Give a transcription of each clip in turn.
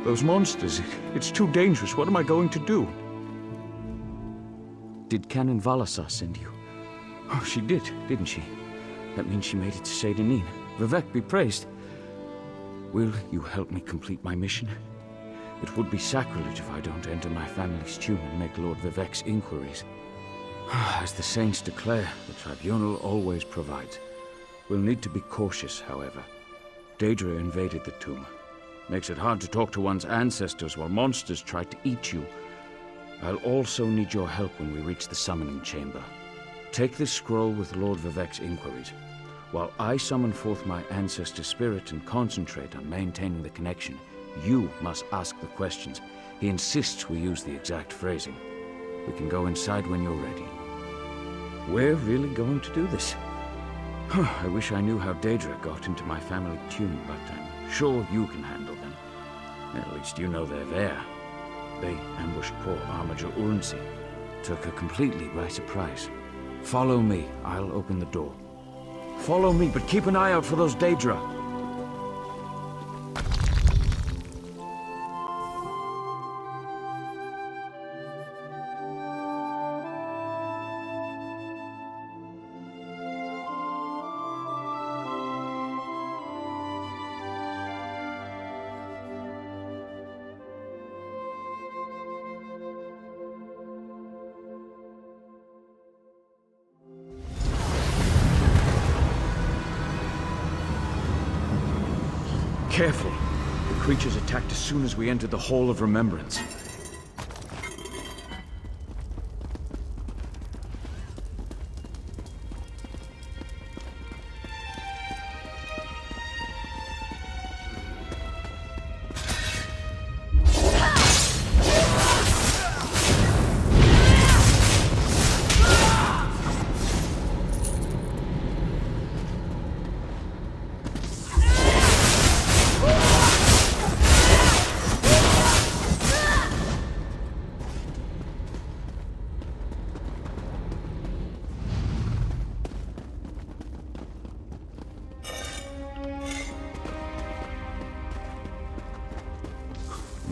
Those monsters, it's too dangerous. What am I going to do? Did Canon Valasar send you? Oh, she did, didn't she? That means she made it to Saint Denis. Vivek be praised. Will you help me complete my mission? It would be sacrilege if I don't enter my family's tomb and make Lord Vivek's inquiries. As the saints declare, the tribunal always provides. We'll need to be cautious, however. Daedra invaded the tomb. Makes it hard to talk to one's ancestors while monsters try to eat you. I'll also need your help when we reach the summoning chamber. Take this scroll with Lord Vivek's inquiries, while I summon forth my ancestor spirit and concentrate on maintaining the connection. You must ask the questions. He insists we use the exact phrasing. We can go inside when you're ready. We're really going to do this. I wish I knew how Daedra got into my family tomb, but I'm sure you can handle them. At least you know they're there. They ambushed poor Armiger Urnsi. Took her completely by surprise. Follow me. I'll open the door. Follow me, but keep an eye out for those Daedra. Careful. The creatures attacked as soon as we entered the Hall of Remembrance.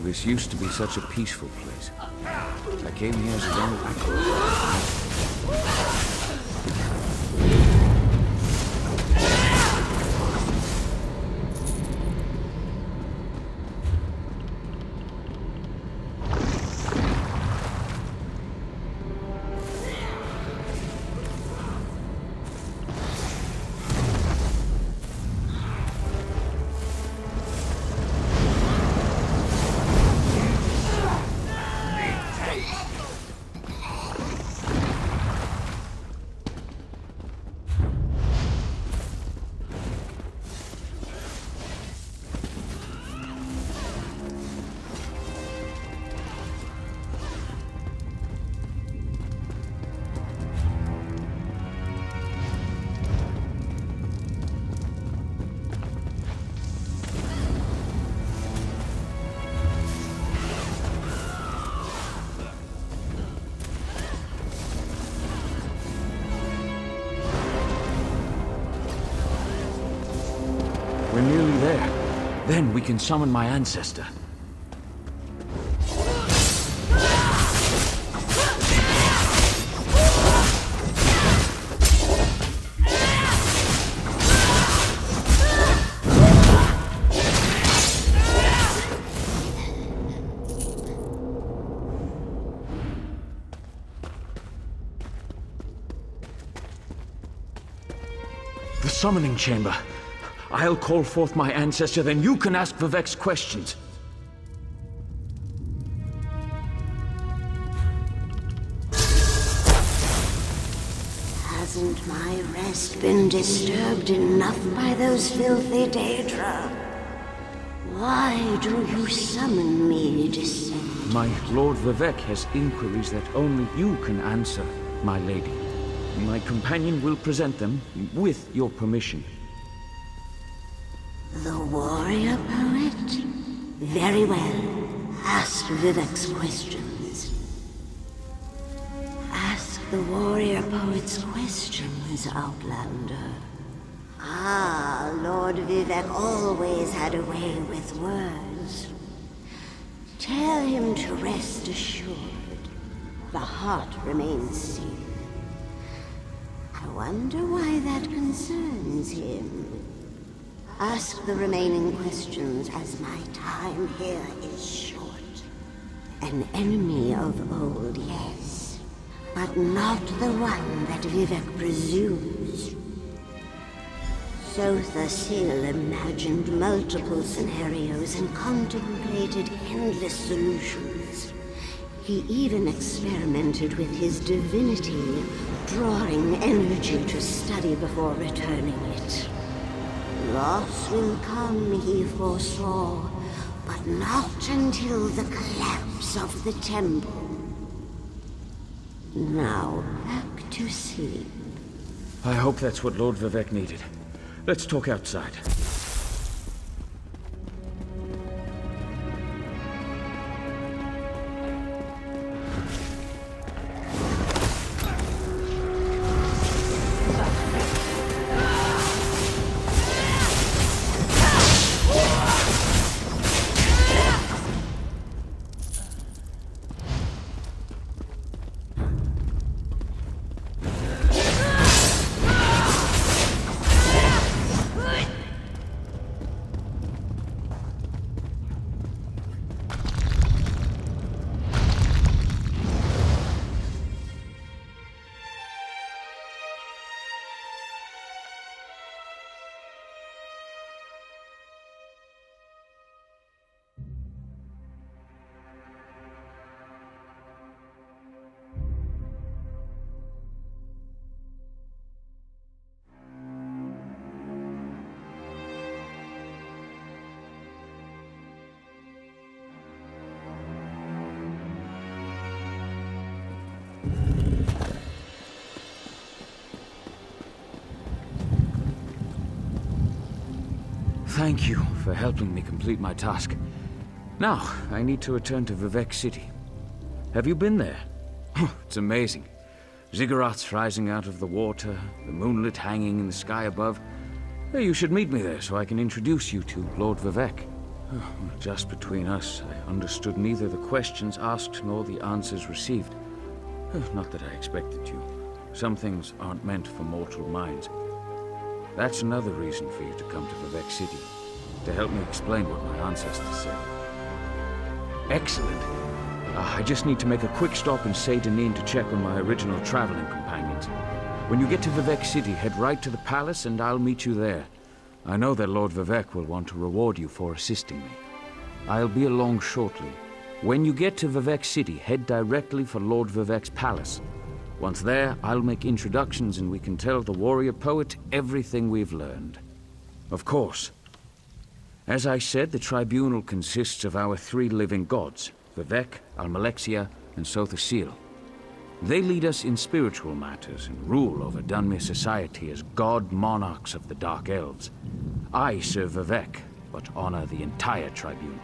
This used to be such a peaceful place. I came here as long as I could. We're nearly there. Then we can summon my ancestor. The summoning chamber. I'll call forth my ancestor, then you can ask Vivek's questions. Hasn't my rest been disturbed enough by those filthy Daedra? Why do you summon me, descendant? My Lord Vivek has inquiries that only you can answer, my lady. My companion will present them with your permission. The warrior poet? Very well. Ask Vivek's questions. Ask the warrior poet's questions, Outlander. Ah, Lord Vivek always had a way with words. Tell him to rest assured. The heart remains safe. I wonder why that concerns him. Ask the remaining questions as my time here is short. An enemy of old, yes, but not the one that Vivek presumes. Sotha Sil imagined multiple scenarios and contemplated endless solutions. He even experimented with his divinity, drawing energy to study before returning it. Loss will come, he foresaw, but not until the collapse of the temple. Now, back to sleep. I hope that's what Lord Vivek needed. Let's talk outside. Thank you for helping me complete my task. Now, I need to return to Vivek City. Have you been there? It's amazing. Ziggurats rising out of the water, the moonlit hanging in the sky above. You should meet me there so I can introduce you to Lord Vivek. Just between us, I understood neither the questions asked nor the answers received. Not that I expected to. Some things aren't meant for mortal minds. That's another reason for you to come to Vivek City, to help me explain what my ancestors said. Excellent. I just need to make a quick stop in Seydanin to check on my original traveling companions. When you get to Vivek City, head right to the palace and I'll meet you there. I know that Lord Vivek will want to reward you for assisting me. I'll be along shortly. When you get to Vivek City, head directly for Lord Vivek's palace. Once there, I'll make introductions and we can tell the warrior poet everything we've learned. Of course. As I said, the tribunal consists of our three living gods, Vivek, Almalexia, and Sotha Sil. They lead us in spiritual matters and rule over Dunmere society as god monarchs of the Dark Elves. I serve Vivek, but honor the entire tribunal.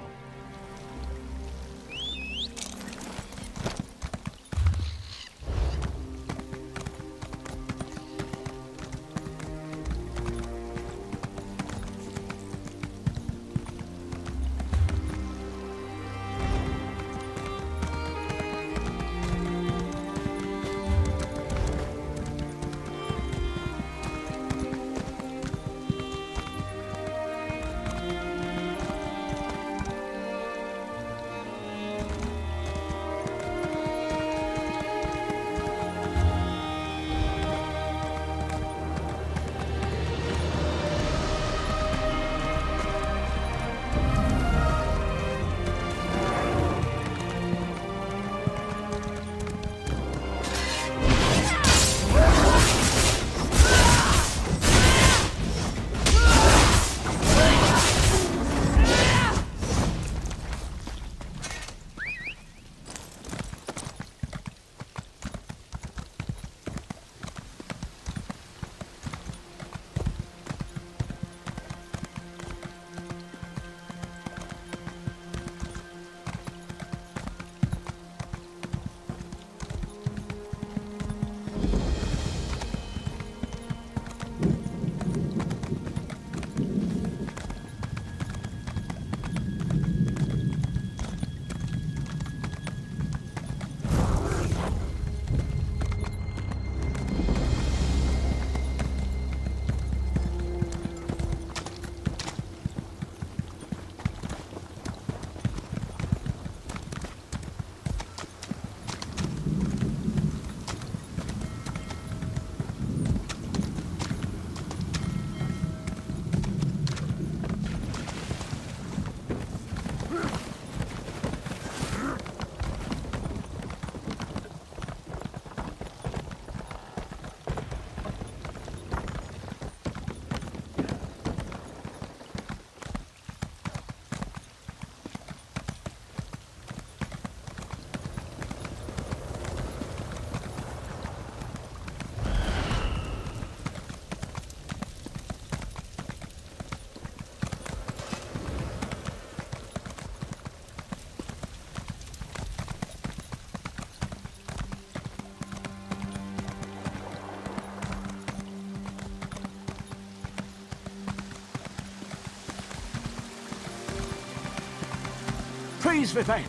Praise Vivek!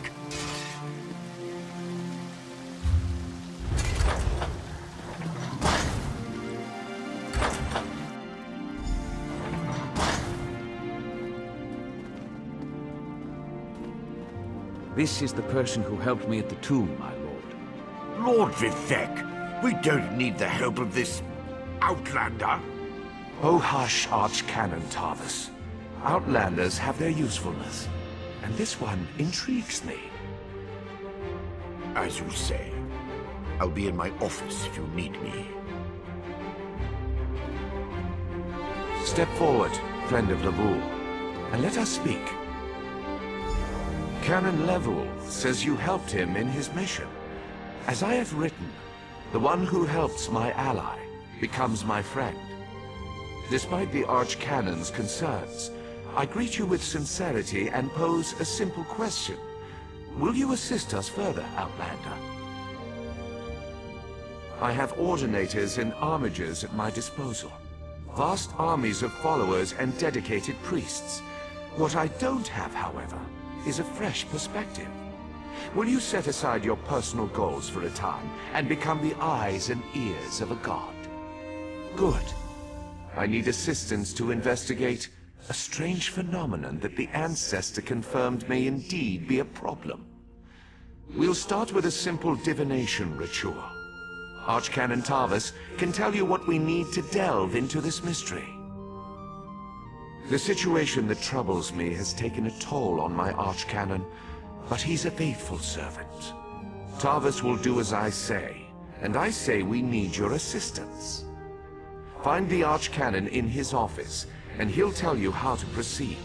This is the person who helped me at the tomb, my lord. Lord Vivek, we don't need the help of this outlander. Oh hush, Archcanon Tarvis. Outlanders have their usefulness, and this one intrigues me. As you say. I'll be in my office if you need me. Step forward, friend of Levoul, and let us speak. Canon Levoul says you helped him in his mission. As I have written, the one who helps my ally becomes my friend. Despite the Archcanon's concerns, I greet you with sincerity and pose a simple question. Will you assist us further, Outlander? I have ordinators and armigers at my disposal. Vast armies of followers and dedicated priests. What I don't have, however, is a fresh perspective. Will you set aside your personal goals for a time and become the eyes and ears of a god? Good. I need assistance to investigate a strange phenomenon that the Ancestor confirmed may indeed be a problem. We'll start with a simple divination ritual. Archcanon Tarvis can tell you what we need to delve into this mystery. The situation that troubles me has taken a toll on my Archcanon, but he's a faithful servant. Tarvis will do as I say, and I say we need your assistance. Find the Archcanon in his office, and he'll tell you how to proceed.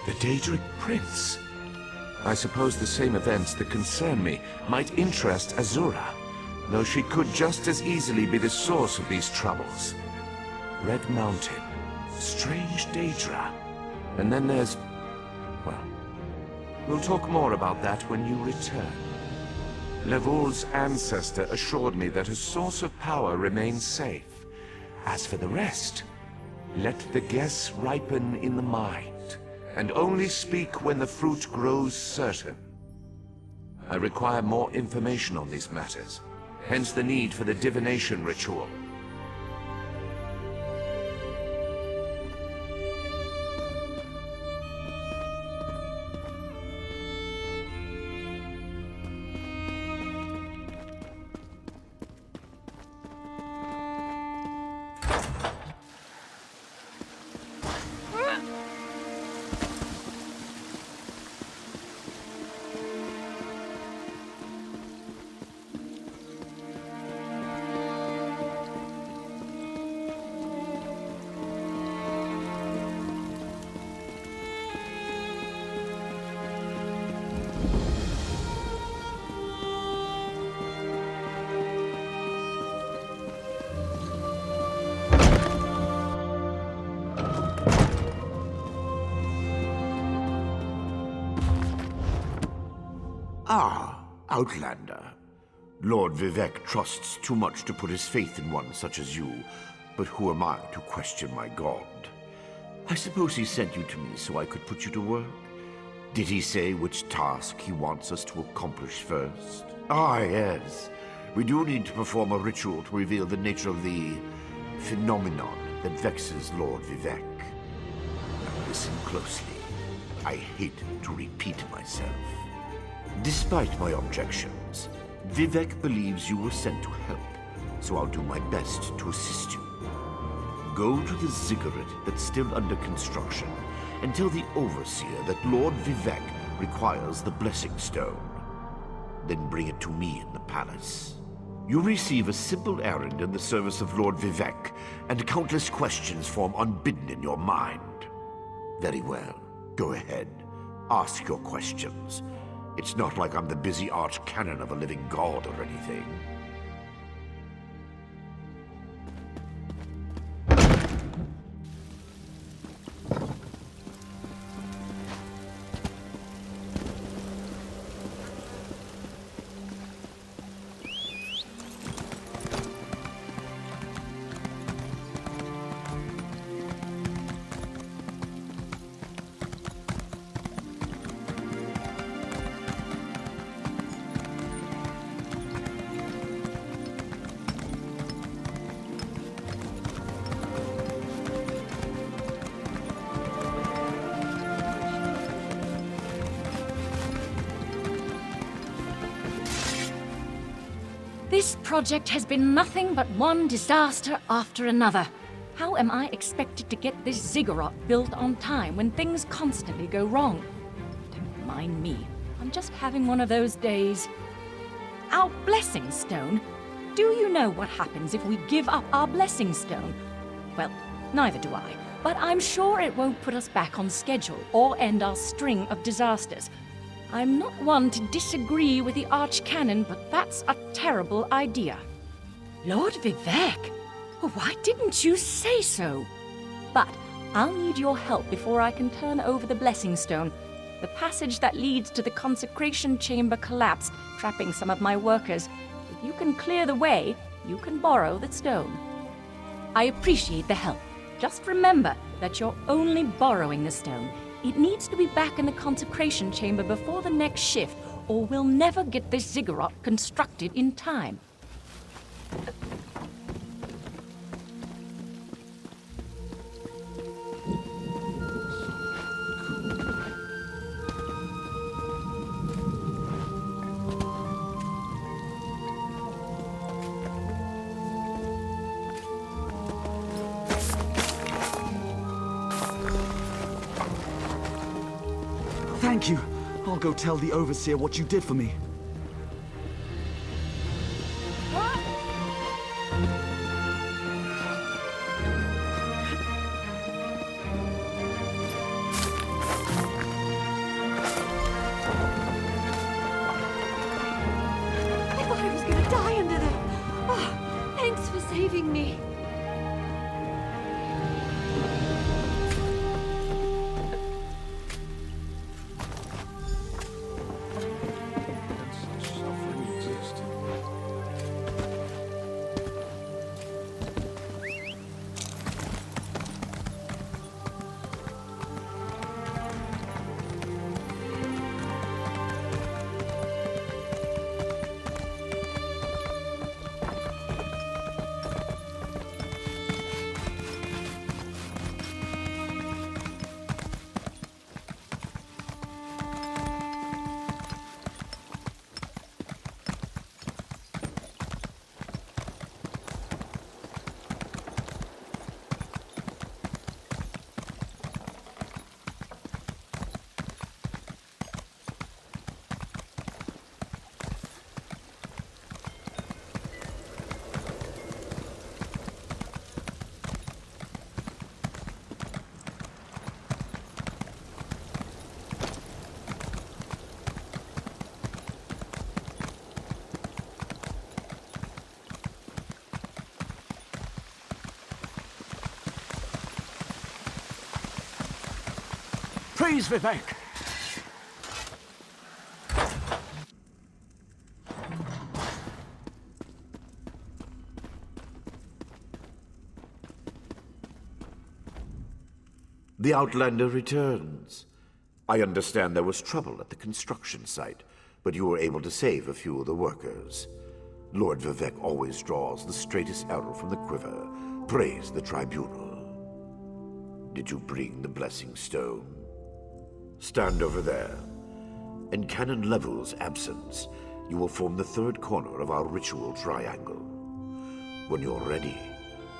The Daedric Prince. I suppose the same events that concern me might interest Azura, though she could just as easily be the source of these troubles. Red Mountain, strange Daedra, and then there's... well, we'll talk more about that when you return. Levoul's ancestor assured me that a source of power remains safe. As for the rest, let the guess ripen in the mind, and only speak when the fruit grows certain. I require more information on these matters, hence the need for the divination ritual. Ah, Outlander. Lord Vivek trusts too much to put his faith in one such as you, but who am I to question my god? I suppose he sent you to me so I could put you to work? Did he say which task he wants us to accomplish first? Ah, yes. We do need to perform a ritual to reveal the nature of the phenomenon that vexes Lord Vivek. Now listen closely. I hate to repeat myself. Despite my objections, Vivek believes you were sent to help, so I'll do my best to assist you. Go to the ziggurat that's still under construction and tell the Overseer that Lord Vivek requires the Blessing Stone. Then bring it to me in the palace. You receive a simple errand in the service of Lord Vivek, and countless questions form unbidden in your mind. Very well. Go ahead. Ask your questions. It's not like I'm the busy archcanon of a living god or anything. This project has been nothing but one disaster after another. How am I expected to get this ziggurat built on time when things constantly go wrong? Don't mind me. I'm just having one of those days. Our blessing stone? Do you know what happens if we give up our blessing stone? Well, neither do I. But I'm sure it won't put us back on schedule or end our string of disasters. I'm not one to disagree with the Archcanon, but that's a terrible idea. Lord Vivek, why didn't you say so? But I'll need your help before I can turn over the Blessing Stone. The passage that leads to the consecration chamber collapsed, trapping some of my workers. If you can clear the way, you can borrow the stone. I appreciate the help. Just remember that you're only borrowing the stone. It needs to be back in the consecration chamber before the next shift, or we'll never get this ziggurat constructed in time. Thank you. I'll go tell the Overseer what you did for me. I thought I was gonna die under there. Oh, thanks for saving me. Praise Vivek! The Outlander returns. I understand there was trouble at the construction site, but you were able to save a few of the workers. Lord Vivek always draws the straightest arrow from the quiver. Praise the tribunal. Did you bring the Blessing Stone? Stand over there. In Canon Level's absence, you will form the third corner of our ritual triangle. When you're ready,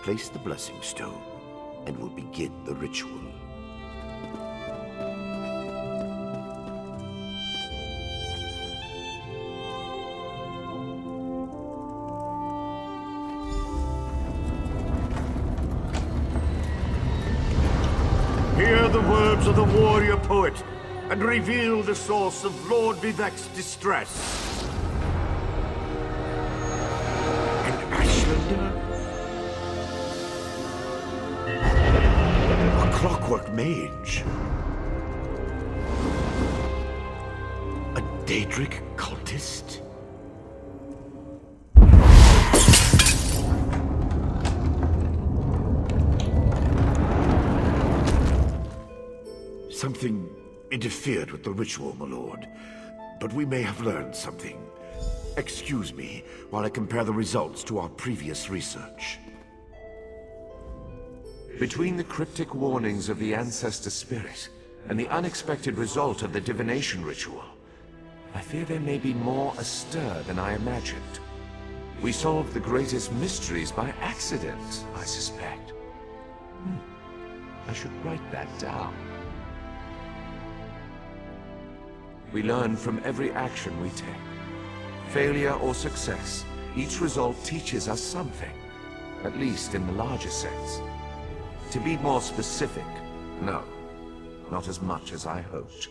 place the Blessing Stone, and we'll begin the ritual. Hear the words of the warrior poet, and reveal the source of Lord Vivek's distress. An Ashlander? A clockwork mage? A Daedric cultist? Something interfered with the ritual, my lord. But we may have learned something. Excuse me while I compare the results to our previous research. Between the cryptic warnings of the ancestor spirit and the unexpected result of the divination ritual, I fear there may be more astir than I imagined. We solve the greatest mysteries by accident, I suspect. I should write that down. We learn from every action we take. Failure or success, each result teaches us something, at least in the larger sense. To be more specific, no, not as much as I hoped.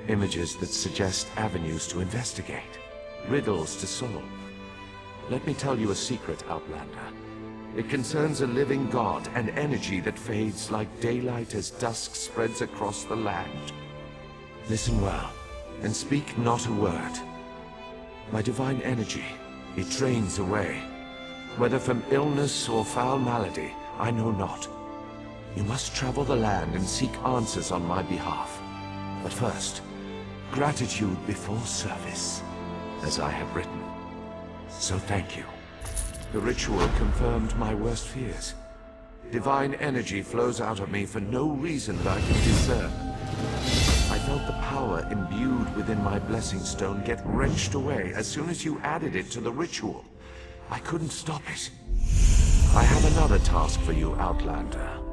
Images that suggest avenues to investigate, riddles to solve. Let me tell you a secret, Outlander. It concerns a living god, an energy that fades like daylight as dusk spreads across the land. Listen well, and speak not a word. My divine energy, it drains away. Whether from illness or foul malady, I know not. You must travel the land and seek answers on my behalf. But first, gratitude before service, as I have written. So thank you. The ritual confirmed my worst fears. Divine energy flows out of me for no reason that I can discern. I felt the power imbued within my blessing stone get wrenched away as soon as you added it to the ritual. I couldn't stop it. I have another task for you, Outlander.